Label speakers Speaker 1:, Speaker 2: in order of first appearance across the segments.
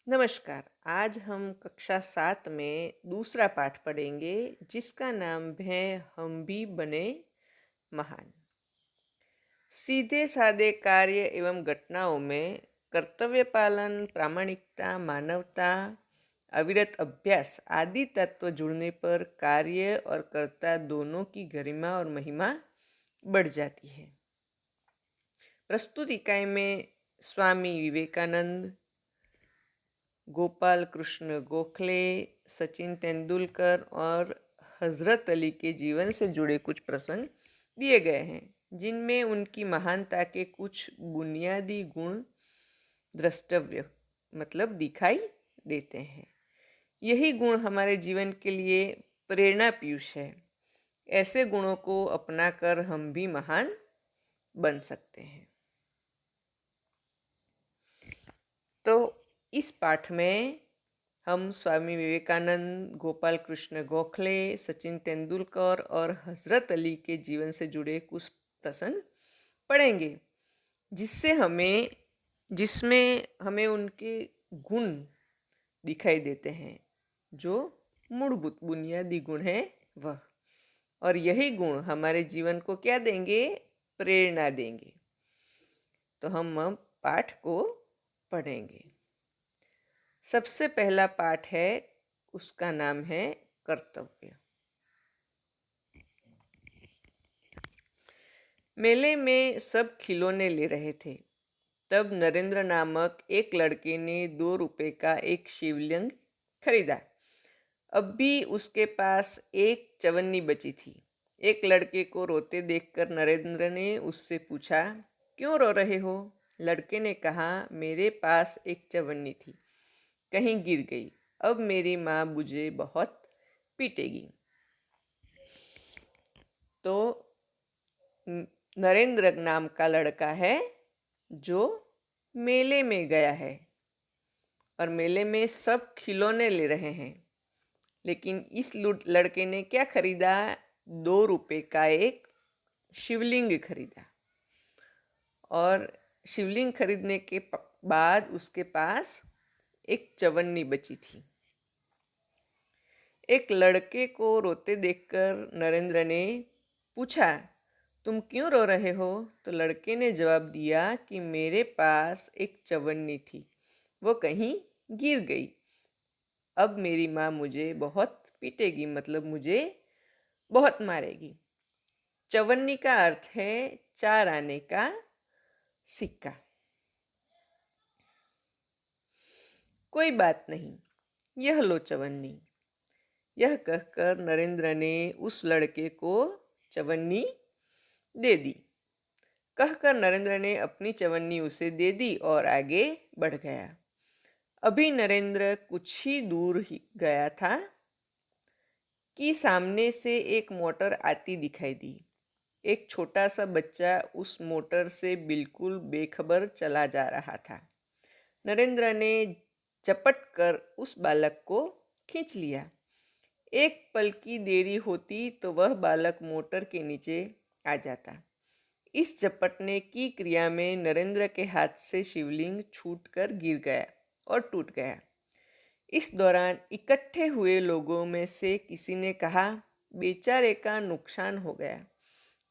Speaker 1: नमस्कार। आज हम कक्षा 7 में दूसरा पाठ पढ़ेंगे जिसका नाम है हम भी बने महान। सीधे सादे कार्य एवं घटनाओं में कर्तव्य पालन, प्रामाणिकता, मानवता, अविरत अभ्यास आदि तत्व जुड़ने पर कार्य और कर्ता दोनों की गरिमा और महिमा बढ़ जाती है। प्रस्तुत इकाई में स्वामी विवेकानंद, गोपाल कृष्ण गोखले, सचिन तेंदुलकर और हजरत अली के जीवन से जुड़े कुछ प्रसंग दिए गए हैं जिनमें उनकी महानता के कुछ बुनियादी गुण द्रष्टव्य दिखाई देते हैं। यही गुण हमारे जीवन के लिए प्रेरणा पीयूष है। ऐसे गुणों को अपनाकर हम भी महान बन सकते हैं। तो इस पाठ में हम स्वामी विवेकानंद, गोपाल कृष्ण गोखले, सचिन तेंदुलकर और हजरत अली के जीवन से जुड़े कुछ प्रसंग पढ़ेंगे जिसमें हमें उनके गुण दिखाई देते हैं जो मूलभूत बुनियादी गुण है वह। और यही गुण हमारे जीवन को क्या देंगे? प्रेरणा देंगे। तो हम अब पाठ को पढ़ेंगे। सबसे पहला पाठ है, उसका नाम है कर्तव्य। मेले में सब खिलौने ले रहे थे। तब नरेंद्र नामक एक लड़के ने 2 रुपए का एक शिवलिंग खरीदा। अब भी उसके पास एक चवन्नी बची थी। एक लड़के को रोते देखकर नरेंद्र ने उससे पूछा, क्यों रो रहे हो? लड़के ने कहा, मेरे पास एक चवन्नी थी, कहीं गिर गई। अब मेरी माँ मुझे बहुत पीटेगी। तो नरेंद्र नाम का लड़का है जो मेले में गया है और मेले में सब खिलौने ले रहे हैं, लेकिन इस लड़के ने क्या खरीदा? 2 रुपए का एक शिवलिंग खरीदा। और शिवलिंग खरीदने के बाद उसके पास एक चवन्नी बची थी। एक लड़के को रोते देखकर नरेंद्र ने पूछा, तुम क्यों रो रहे हो? तो लड़के ने जवाब दिया कि मेरे पास एक चवन्नी थी, वो कहीं गिर गई। अब मेरी माँ मुझे बहुत पीटेगी, मुझे बहुत मारेगी। चवन्नी का अर्थ है 4 आने का सिक्का। कोई बात नहीं, यह लो चवन्नी। यह कहकर नरेंद्र ने उस लड़के को चवन्नी दे दी। कहकर नरेंद्र ने अपनी चवन्नी उसे दे दी और आगे बढ़ गया। अभी नरेंद्र कुछ ही दूर ही गया था कि सामने से एक मोटर आती दिखाई दी। एक छोटा सा बच्चा उस मोटर से बिल्कुल बेखबर चला जा रहा था। नरेंद्र ने झपट कर उस बालक को खींच लिया। एक पल की देरी होती तो वह बालक मोटर के नीचे आ जाता। इस झपटने की क्रिया में नरेंद्र के हाथ से शिवलिंग छूटकर गिर गया और टूट गया। इस दौरान इकट्ठे हुए लोगों में से किसी ने कहा, बेचारे का नुकसान हो गया,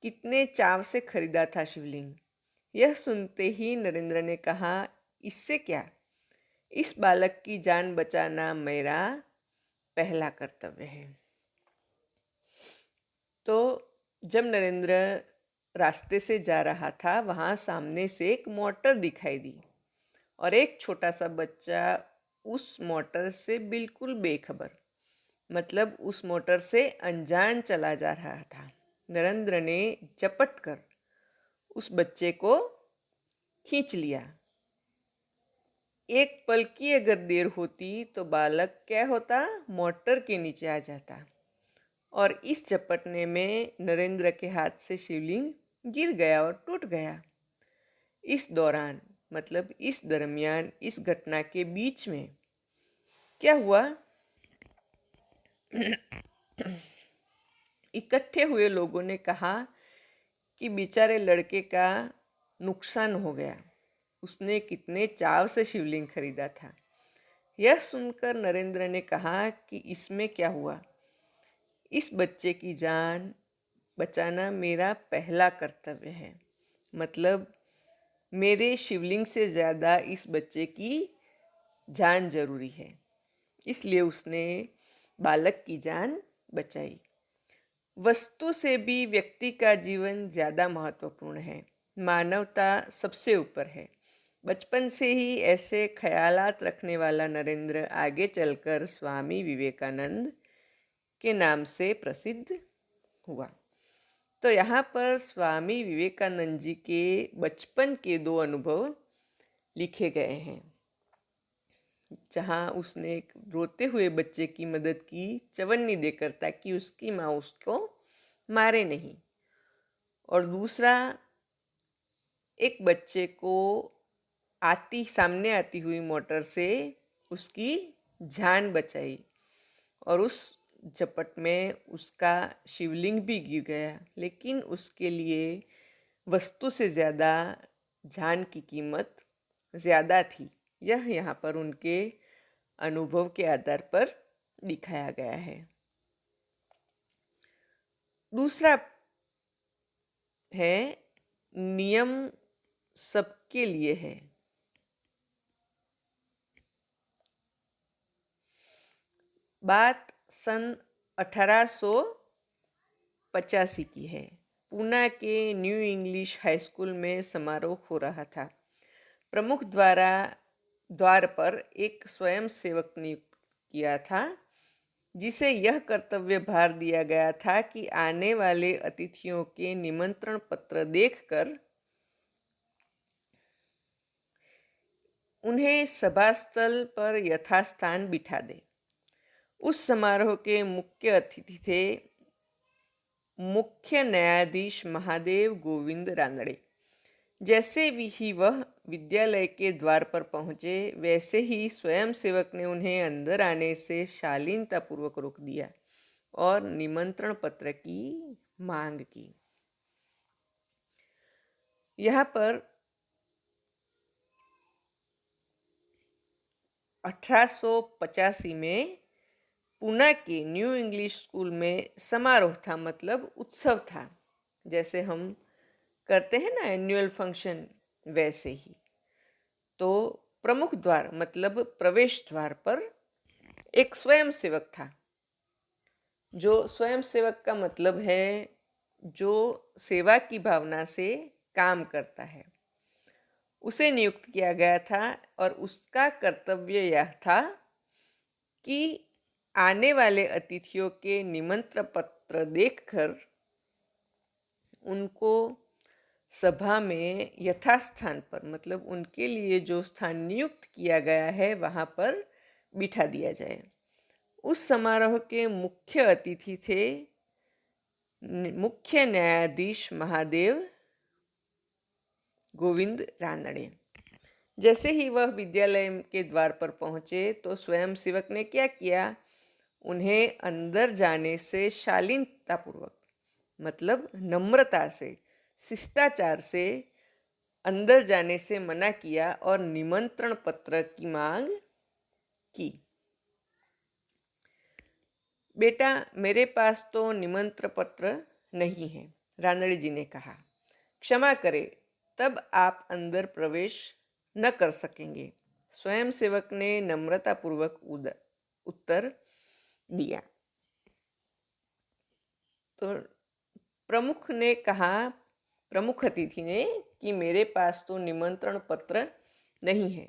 Speaker 1: कितने चाव से खरीदा था शिवलिंग। यह सुनते ही नरेंद्र ने कहा, इससे क्या, इस बालक की जान बचाना मेरा पहला कर्तव्य है। तो जब नरेंद्र रास्ते से जा रहा था, वहाँ सामने से एक मोटर दिखाई दी और एक छोटा सा बच्चा उस मोटर से बिल्कुल बेखबर, उस मोटर से अनजान चला जा रहा था। नरेंद्र ने झपट कर उस बच्चे को खींच लिया। एक पल की अगर देर होती तो बालक क्या होता? मोटर के नीचे आ जाता और इस झपटने में नरेंद्र के हाथ से शिवलिंग गिर गया और टूट गया। इस दौरान इस दरमियान, इस घटना के बीच में क्या हुआ? इकट्ठे हुए लोगों ने कहा कि बेचारे लड़के का नुकसान हो गया, उसने कितने चाव से शिवलिंग खरीदा था। यह सुनकर नरेंद्र ने कहा कि इसमें क्या हुआ? इस बच्चे की जान बचाना मेरा पहला कर्तव्य है। मतलब मेरे शिवलिंग से ज़्यादा इस बच्चे की जान जरूरी है। इसलिए उसने बालक की जान बचाई। वस्तु से भी व्यक्ति का जीवन ज़्यादा महत्वपूर्ण है। मानवता सबसे ऊपर है। बचपन से ही ऐसे ख्यालात रखने वाला नरेंद्र आगे चलकर स्वामी विवेकानंद के नाम से प्रसिद्ध हुआ। तो यहाँ पर स्वामी विवेकानंद जी के बचपन के 2 अनुभव लिखे गए हैं, जहाँ उसने एक रोते हुए बच्चे की मदद की चवन्नी देकर, ताकि उसकी माँ उसको मारे नहीं। और दूसरा, एक बच्चे को सामने आती हुई मोटर से उसकी जान बचाई, और उस झपट में उसका शिवलिंग भी गिर गया, लेकिन उसके लिए वस्तु से ज़्यादा जान की कीमत ज़्यादा थी। यह यहाँ पर उनके अनुभव के आधार पर दिखाया गया है। दूसरा है, नियम सबके लिए है। बात सन 1885 की है। पूना के न्यू इंग्लिश हाई स्कूल में समारोह हो रहा था। प्रमुख द्वार पर एक स्वयंसेवक नियुक्त किया था, जिसे यह कर्तव्य भार दिया गया था कि आने वाले अतिथियों के निमंत्रण पत्र देखकर उन्हें सभास्थल पर यथास्थान बिठा दे। उस समारोह के मुख्य अतिथि थे मुख्य न्यायाधीश महादेव गोविंद रानड़े। जैसे ही वह विद्यालय के द्वार पर पहुंचे, वैसे ही स्वयंसेवक ने उन्हें अंदर आने से शालीनतापूर्वक रोक दिया और निमंत्रण पत्र की मांग की। यहाँ पर 1885 में पूना के न्यू इंग्लिश स्कूल में समारोह था, मतलब उत्सव था। जैसे हम करते हैं ना एनुअल फंक्शन, वैसे ही। तो प्रमुख द्वार मतलब प्रवेश द्वार पर एक स्वयंसेवक था। जो स्वयंसेवक का मतलब है जो सेवा की भावना से काम करता है, उसे नियुक्त किया गया था। और उसका कर्तव्य यह था कि आने वाले अतिथियों के निमंत्रण पत्र देखकर उनको सभा में यथास्थान पर, मतलब उनके लिए जो स्थान नियुक्त किया गया है वहाँ पर बिठा दिया जाए। उस समारोह के मुख्य अतिथि थे मुख्य न्यायाधीश महादेव गोविंद रानड़े। जैसे ही वह विद्यालय के द्वार पर पहुंचे, तो स्वयंसेवक ने क्या किया, उन्हें अंदर जाने से शालीनतापूर्वक, मतलब नम्रता से, शिष्टाचार से अंदर जाने से मना किया और निमंत्रण पत्र की मांग की। बेटा, मेरे पास तो निमंत्रण पत्र नहीं है, रानड़े जी ने कहा। क्षमा करें, तब आप अंदर प्रवेश न कर सकेंगे। स्वयंसेवक ने नम्रतापूर्वक उत्तर दिया। तो प्रमुख अतिथि ने कि मेरे पास तो निमंत्रण पत्र नहीं है।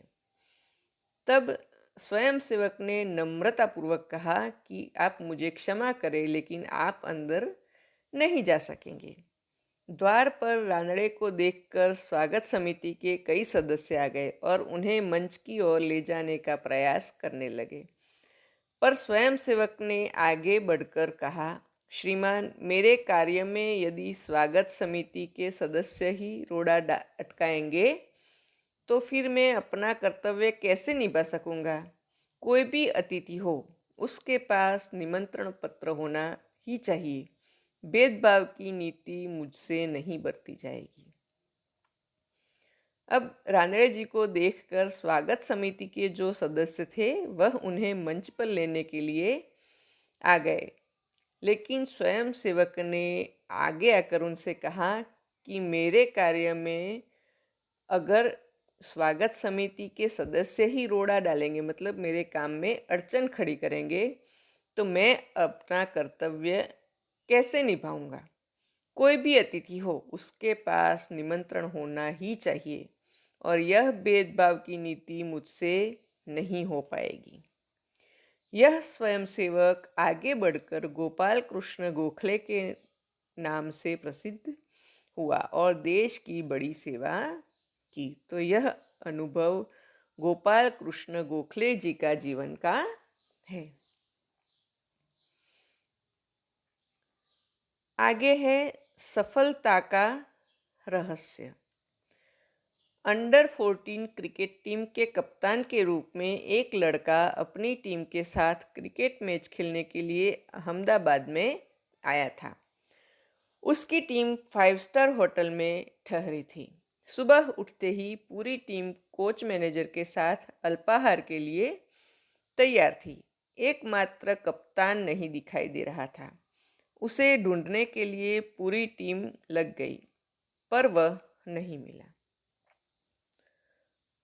Speaker 1: तब स्वयंसेवक ने नम्रतापूर्वक कहा कि आप मुझे क्षमा करें, लेकिन आप अंदर नहीं जा सकेंगे। द्वार पर रानड़े को देखकर स्वागत समिति के कई सदस्य आ गए और उन्हें मंच की ओर ले जाने का प्रयास करने लगे। पर स्वयंसेवक ने आगे बढ़कर कहा, श्रीमान, मेरे कार्य में यदि स्वागत समिति के सदस्य ही रोड़ा अटकाएंगे तो फिर मैं अपना कर्तव्य कैसे निभा सकूंगा। कोई भी अतिथि हो, उसके पास निमंत्रण पत्र होना ही चाहिए। भेदभाव की नीति मुझसे नहीं बरती जाएगी। अब रानड़े जी को देखकर स्वागत समिति के जो सदस्य थे वह उन्हें मंच पर लेने के लिए आ गए, लेकिन स्वयं सेवक ने आगे आकर उनसे कहा कि मेरे कार्य में अगर स्वागत समिति के सदस्य ही रोड़ा डालेंगे, मतलब मेरे काम में अड़चन खड़ी करेंगे, तो मैं अपना कर्तव्य कैसे निभाऊंगा। कोई भी अतिथि हो उसके पास निमंत्रण होना ही चाहिए और यह भेदभाव की नीति मुझसे नहीं हो पाएगी। यह स्वयंसेवक आगे बढ़कर गोपाल कृष्ण गोखले के नाम से प्रसिद्ध हुआ और देश की बड़ी सेवा की। तो यह अनुभव गोपाल कृष्ण गोखले जी का जीवन का है। आगे है सफलता का रहस्य। अंडर 14 क्रिकेट टीम के कप्तान के रूप में एक लड़का अपनी टीम के साथ क्रिकेट मैच खेलने के लिए अहमदाबाद में आया था। उसकी टीम 5 स्टार होटल में ठहरी थी। सुबह उठते ही पूरी टीम कोच मैनेजर के साथ अल्पाहार के लिए तैयार थी। एकमात्र कप्तान नहीं दिखाई दे रहा था। उसे ढूंढने के लिए पूरी टीम लग गई, पर वह नहीं मिला।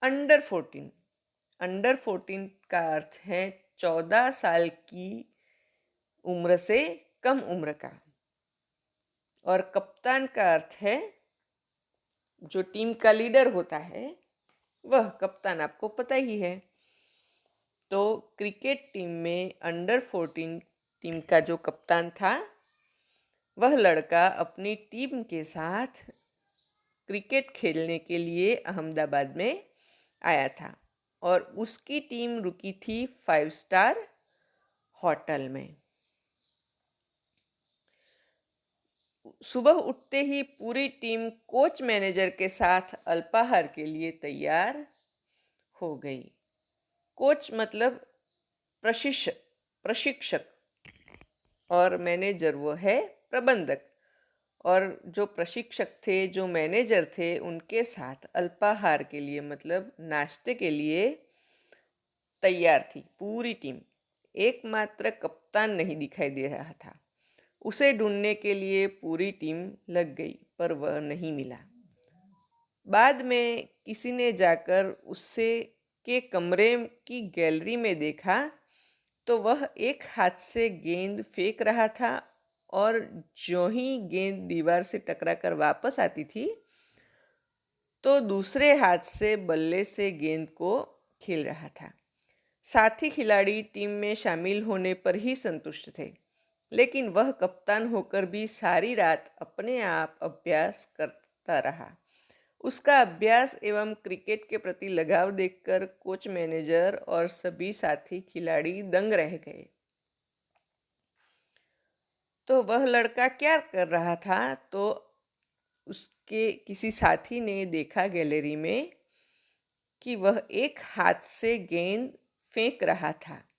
Speaker 1: अंडर 14 का अर्थ है 14 साल की उम्र से कम उम्र का, और कप्तान का अर्थ है जो टीम का लीडर होता है वह कप्तान, आपको पता ही है। तो क्रिकेट टीम में अंडर 14 टीम का जो कप्तान था वह लड़का अपनी टीम के साथ क्रिकेट खेलने के लिए अहमदाबाद में आया था और उसकी टीम रुकी थी 5 स्टार होटल में। सुबह उठते ही पूरी टीम कोच मैनेजर के साथ अल्पाहार के लिए तैयार हो गई। कोच मतलब प्रशिक्षक और मैनेजर वो है प्रबंधक, और जो प्रशिक्षक थे, जो मैनेजर थे, उनके साथ अल्पाहार के लिए मतलब नाश्ते के लिए तैयार थी पूरी टीम। एकमात्र कप्तान नहीं दिखाई दे रहा था। उसे ढूंढने के लिए पूरी टीम लग गई, पर वह नहीं मिला। बाद में किसी ने जाकर उससे के कमरे की गैलरी में देखा तो वह एक हाथ से गेंद फेंक रहा था और जो ही गेंद दीवार से टकराकर वापस आती थी तो दूसरे हाथ से बल्ले से गेंद को खेल रहा था। साथी खिलाड़ी टीम में शामिल होने पर ही संतुष्ट थे, लेकिन वह कप्तान होकर भी सारी रात अपने आप अभ्यास करता रहा। उसका अभ्यास एवं क्रिकेट के प्रति लगाव देखकर कोच मैनेजर और सभी साथी खिलाड़ी दंग रह गए। तो वह लड़का क्या कर रहा था, तो उसके किसी साथी ने देखा गैलरी में कि वह एक हाथ से गेंद फेंक रहा था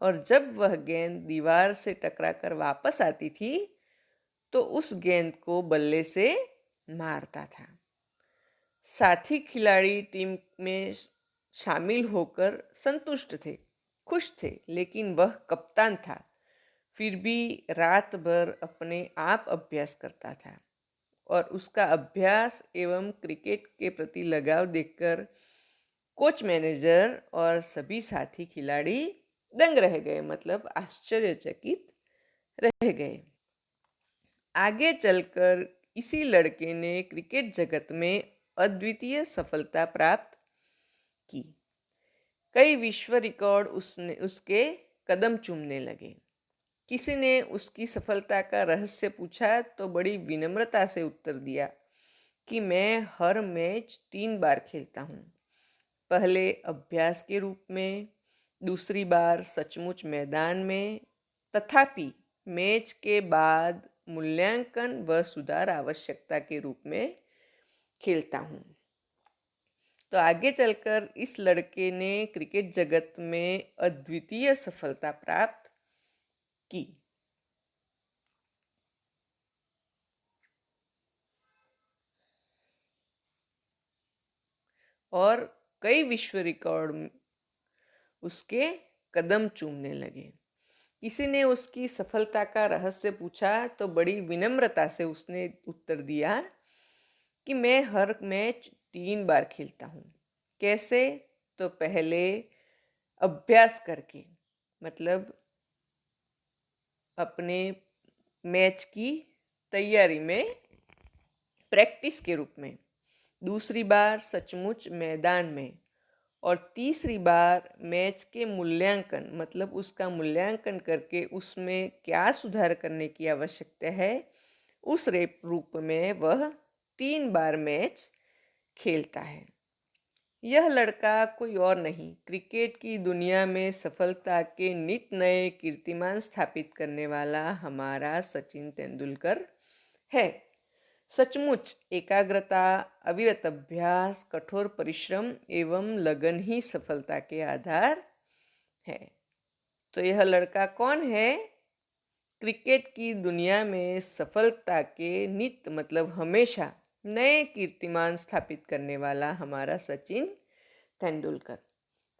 Speaker 1: और जब वह गेंद दीवार से टकराकर वापस आती थी तो उस गेंद को बल्ले से मारता था। साथी खिलाड़ी टीम में शामिल होकर संतुष्ट थे, खुश थे, लेकिन वह कप्तान था, फिर भी रात भर अपने आप अभ्यास करता था और उसका अभ्यास एवं क्रिकेट के प्रति लगाव देखकर कोच मैनेजर और सभी साथी खिलाड़ी दंग रह गए, मतलब आश्चर्यचकित रह गए। आगे चलकर इसी लड़के ने क्रिकेट जगत में अद्वितीय सफलता प्राप्त की। कई विश्व रिकॉर्ड उसके कदम चूमने लगे। किसी ने उसकी सफलता का रहस्य पूछा तो बड़ी विनम्रता से उत्तर दिया कि मैं हर मैच 3 बार खेलता हूँ। पहले अभ्यास के रूप में, दूसरी बार सचमुच मैदान में, तथापि मैच के बाद मूल्यांकन व सुधार आवश्यकता के रूप में खेलता हूँ। तो आगे चलकर इस लड़के ने क्रिकेट जगत में अद्वितीय सफलता प्राप्त की। और कई विश्व रिकॉर्ड उसके कदम चूमने लगे। किसी ने उसकी सफलता का रहस्य पूछा तो बड़ी विनम्रता से उसने उत्तर दिया कि मैं हर मैच 3 बार खेलता हूँ। कैसे? तो पहले अभ्यास करके, मतलब अपने मैच की तैयारी में प्रैक्टिस के रूप में, दूसरी बार सचमुच मैदान में, और तीसरी बार मैच के मूल्यांकन, मतलब उसका मूल्यांकन करके उसमें क्या सुधार करने की आवश्यकता है, उस रूप में वह 3 बार मैच खेलता है। यह लड़का कोई और नहीं, क्रिकेट की दुनिया में सफलता के नित नए कीर्तिमान स्थापित करने वाला हमारा सचिन तेंदुलकर है। सचमुच एकाग्रता, अविरत अभ्यास, कठोर परिश्रम एवं लगन ही सफलता के आधार है। तो यह लड़का कौन है? क्रिकेट की दुनिया में सफलता के नित, मतलब हमेशा नए कीर्तिमान स्थापित करने वाला हमारा सचिन तेंदुलकर।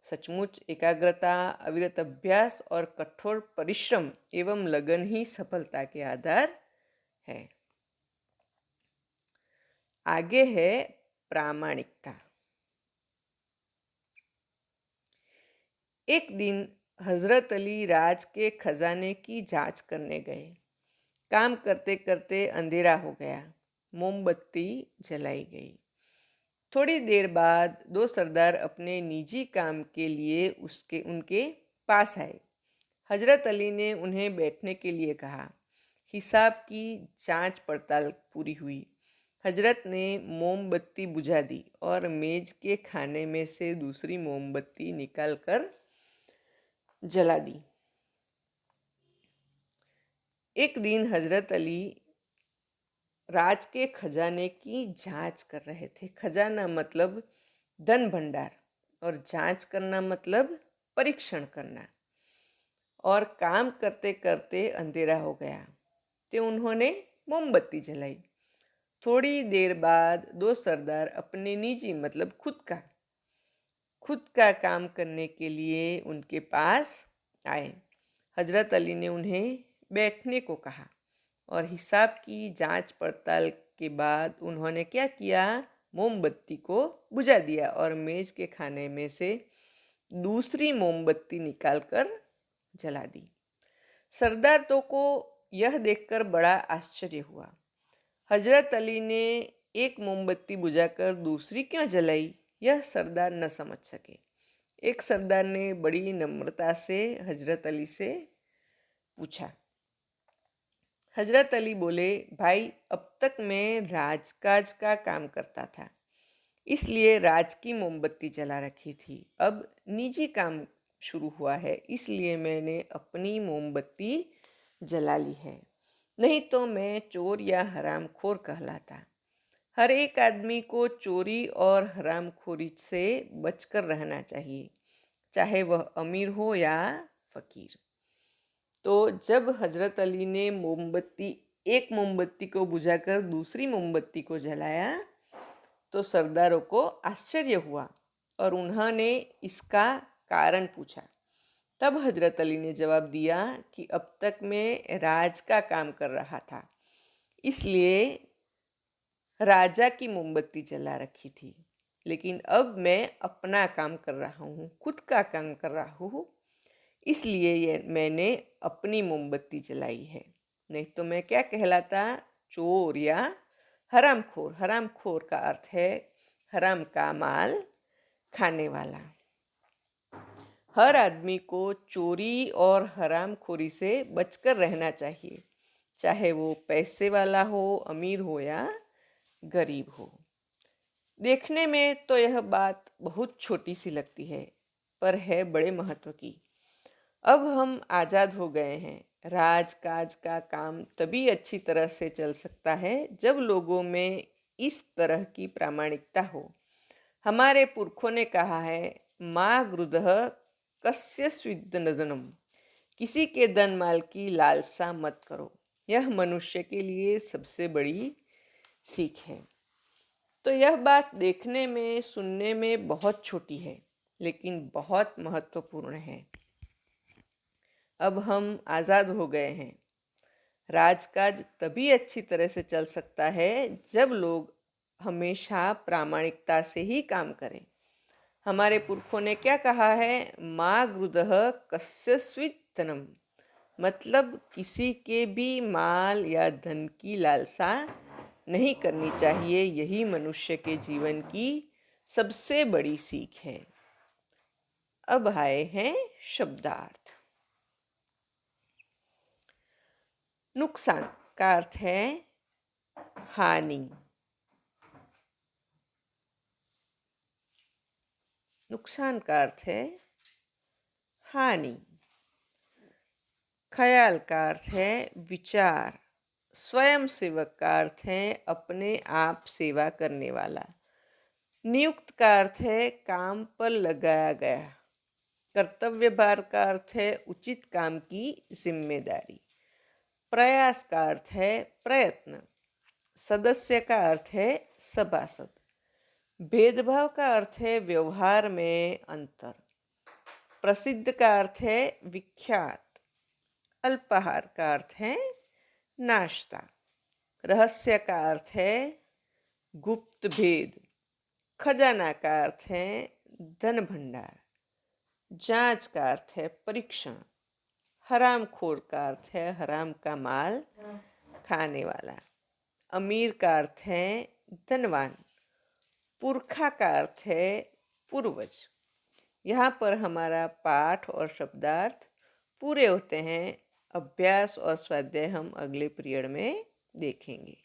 Speaker 1: सचमुच एकाग्रता, अविरत अभ्यास और कठोर परिश्रम एवं लगन ही सफलता के आधार है। आगे है प्रामाणिकता। एक दिन हजरत अली राज के खजाने की जांच करने गए। काम करते करते अंधेरा हो गया। मोमबत्ती जलाई गई। थोड़ी देर बाद 2 सरदार अपने निजी काम के लिए उनके पास आए। हजरत अली ने उन्हें बैठने के लिए कहा। हिसाब की जांच पड़ताल पूरी हुई। हजरत ने मोमबत्ती बुझा दी और मेज के खाने में से दूसरी मोमबत्ती निकालकर जला दी। एक दिन हजरत अली राज के खजाने की जांच कर रहे थे। खजाना मतलब धन भंडार, और जांच करना मतलब परीक्षण करना। और काम करते करते अंधेरा हो गया तो उन्होंने मोमबत्ती जलाई। थोड़ी देर बाद 2 सरदार अपने निजी, मतलब खुद का काम करने के लिए उनके पास आए। हजरत अली ने उन्हें बैठने को कहा और हिसाब की जांच पड़ताल के बाद उन्होंने क्या किया? मोमबत्ती को बुझा दिया और मेज के खाने में से दूसरी मोमबत्ती निकालकर जला दी। सरदार तो को यह देखकर बड़ा आश्चर्य हुआ। हजरत अली ने एक मोमबत्ती बुझाकर दूसरी क्यों जलाई, यह सरदार न समझ सके। एक सरदार ने बड़ी नम्रता से हजरत अली से पूछा। हजरत अली बोले, भाई, अब तक मैं राजकाज का काम करता था, इसलिए राज की मोमबत्ती जला रखी थी। अब निजी काम शुरू हुआ है, इसलिए मैंने अपनी मोमबत्ती जला ली है। नहीं तो मैं चोर या हरामखोर कहलाता। हर एक आदमी को चोरी और हरामखोरी से बचकर रहना चाहिए, चाहे वह अमीर हो या फकीर। तो जब हजरत अली ने एक मोमबत्ती को बुझाकर दूसरी मोमबत्ती को जलाया तो सरदारों को आश्चर्य हुआ और उन्होंने इसका कारण पूछा। तब हजरत अली ने जवाब दिया कि अब तक मैं राज का काम कर रहा था, इसलिए राजा की मोमबत्ती जला रखी थी। लेकिन अब मैं अपना काम कर रहा हूँ, खुद का काम कर रहा हूँ, इसलिए ये मैंने अपनी मोमबत्ती जलाई है। नहीं तो मैं क्या कहलाता? चोर या हरामखोर। हरामखोर का अर्थ है हराम का माल खाने वाला। हर आदमी को चोरी और हरामखोरी से बचकर रहना चाहिए, चाहे वो पैसे वाला हो, अमीर हो या गरीब हो। देखने में तो यह बात बहुत छोटी सी लगती है, पर है बड़े महत्व की। अब हम आज़ाद हो गए हैं। राजकाज का काम तभी अच्छी तरह से चल सकता है जब लोगों में इस तरह की प्रामाणिकता हो। हमारे पुरखों ने कहा है, माँ गृधः कस्य स्विद्नदनम, किसी के धन माल की लालसा मत करो। यह मनुष्य के लिए सबसे बड़ी सीख है। तो यह बात देखने में सुनने में बहुत छोटी है, लेकिन बहुत महत्वपूर्ण है। अब हम आज़ाद हो गए हैं। राजकाज तभी अच्छी तरह से चल सकता है जब लोग हमेशा प्रामाणिकता से ही काम करें। हमारे पुरखों ने क्या कहा है? माँ गृदः कस्यचित् धनम, मतलब किसी के भी माल या धन की लालसा नहीं करनी चाहिए। यही मनुष्य के जीवन की सबसे बड़ी सीख है। अब आए हैं शब्दार्थ। नुकसान का अर्थ है हानि। नुकसान का अर्थ है हानि। ख्याल का अर्थ है विचार। स्वयं सेवक का अर्थ है अपने आप सेवा करने वाला। नियुक्त का अर्थ है काम पर लगाया गया। कर्तव्य भार का अर्थ है उचित काम की जिम्मेदारी। प्रयास का अर्थ है प्रयत्न। सदस्य का अर्थ है सभासद। भेदभाव का अर्थ है व्यवहार में अंतर। प्रसिद्ध का अर्थ है विख्यात। अल्पाहार का अर्थ है नाश्ता। रहस्य का अर्थ है गुप्त भेद। खजाना का अर्थ है धन भंडार। जांच का अर्थ है परीक्षण। हरामखोर का अर्थ है हराम का माल खाने वाला। अमीर का अर्थ है धनवान। पुरखा का अर्थ है पूर्वज। यहाँ पर हमारा पाठ और शब्दार्थ पूरे होते हैं। अभ्यास और स्वाध्याय हम अगले पीरियड में देखेंगे।